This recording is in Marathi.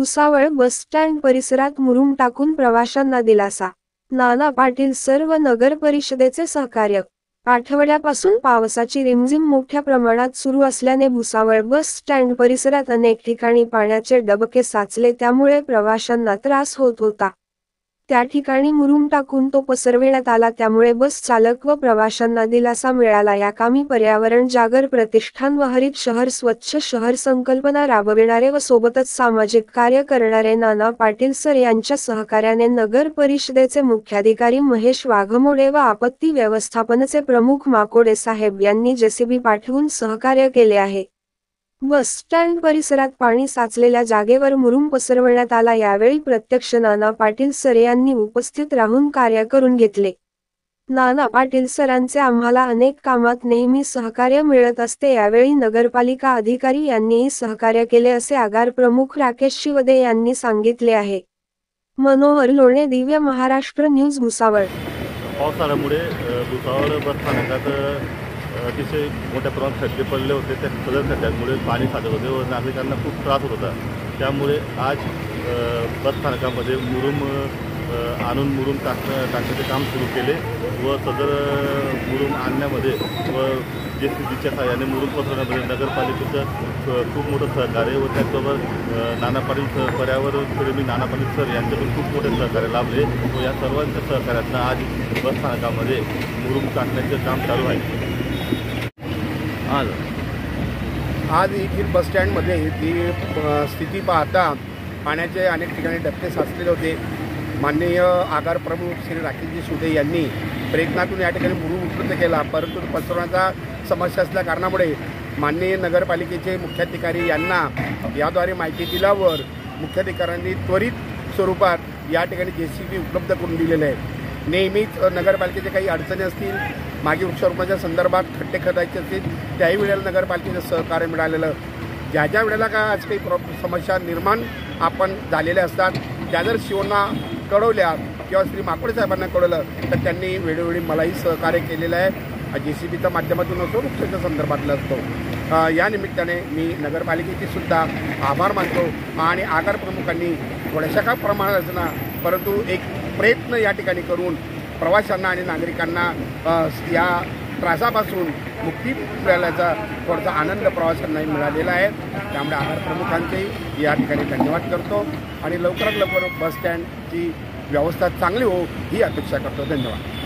भुसावळ बसस्टँड परिसरात मुरुम टाकून प्रवाशांना दिलासा। नाना पाटील सर्व नगर परिषदेचे सहकार्य। आठवड्यापासून पावसाची रिमझिम मोठ्या प्रमाणात सुरू असल्याने भुसावळ बस स्टँड परिसरात अनेक ठिकाणी पाण्याचे डबके साचले, त्यामुळे प्रवाशांना त्रास होत होता। त्या ठिकाणी मुरुम टाकून तो पसरविण्यात आला, त्यामुळे बस चालक व प्रवाशांना दिलासा मिळाला। याकामी पर्यावरण जागर प्रतिष्ठान व हरित शहर स्वच्छ शहर संकल्पना राबविणारे व सोबतच सामाजिक कार्य करणारे नाना पाटील सर यांच्या सहकार्याने नगर परिषदेचे मुख्याधिकारी महेश वाघमोडे व आपत्ती व्यवस्थापनाचे प्रमुख माकोडे साहेब यांनी जेसीबी पाठवून सहकार्य केले आहे। बस स्टँड परिसरात पाणी साचलेल्या जागेवर मुरुम पसरवण्यात आला। यावेळी प्रत्यक्ष नाना पाटील सर यांनी उपस्थित राहून कार्य करून घेतले। नाना पाटील सरांचे आम्हाला अनेक कामात नेहमी सहकार्य मिळत असते। यावेळी नगरपालिका अधिकारी यांनीही सहकार्य केले असे आगार प्रमुख राकेश शिवदे यांनी सांगितले आहे। मनोहर लोणे, दिव्य महाराष्ट्र न्यूज, भुसावळ। पावसाळ्यामुळे भुसावळ बस स्थानकात अतिशय मोठ्या प्रमाणात खड्डे पडले होते। त्या सदर खड्ड्यांमुळे पाणी साचत होते व नागरिकांना खूप त्रास होत होता। त्यामुळे आज बस स्थानकामध्ये मुरुम आणून मुरुम टाकण्याचे काम सुरू केले व सदर मुरुम आणण्यामध्ये व जेसीबीच्या सहाय्याने मुरुम पसरवण्यामध्ये नगरपालिकेचं खूप मोठं सहकार्य व त्याचबरोबर नाना पाटील पर्यावरण प्रेमी नाना पाटील सर यांच्याकडून खूप मोठे सहकार्य लाभले व या सर्वांच्या सहकार्यातनं आज बस स्थानकामध्ये मुरुम टाकण्याचे काम चालू आहे। आज येथील बसस्टँडमध्ये जी स्थिती पाहता पाण्याचे अनेक ठिकाणी डबके साचलेले होते। माननीय आगार प्रमुख श्री राकेशजी शिवदे यांनी प्रयत्नातून या ठिकाणी मुरुम उपलब्ध केला, परंतु पसरवण्याचा समस्या असल्या कारणामुळे माननीय नगरपालिकेचे मुख्याधिकारी यांना याद्वारे माहिती दिल्यावर मुख्याधिकाऱ्यांनी त्वरित स्वरूपात या ठिकाणी जेसीबी उपलब्ध करून दिलेले आहे। नेहमीच नगरपालिकेचे काही अडचणी असतील, मागे वृक्षारोपणाच्या संदर्भात खड्डे खोदायचे असतील, त्याही वेळेला नगरपालिकेचं सहकार्य मिळालेलं। ज्या वेळेला का आज काही समस्या निर्माण आपण झालेल्या असतात, त्या जर शिवना कळवल्या किंवा श्री माकोडे साहेबांना कळवलं तर त्यांनी वेळोवेळी मलाही सहकार्य केलेलं आहे। जेसीबीच्या माध्यमातून असो, वृक्षाच्या संदर्भातला असतो। या निमित्ताने मी नगरपालिकेची सुद्धा आभार मानतो आणि आगार प्रमुखांनी थोड्याशा का प्रमाणात असना परंतु एक प्रयत्न या ठिकाणी करून प्रवाशांना आणि नागरिकांना या त्रासापासून मुक्ती मिळाल्याचा थोडासा आनंद प्रवाशांनाही मिळालेला आहे। त्यामुळे आगार प्रमुखांचेही या ठिकाणी धन्यवाद करतो आणि लवकरात लवकर बस स्टँडची व्यवस्था चांगली हो ही अपेक्षा करतो। धन्यवाद।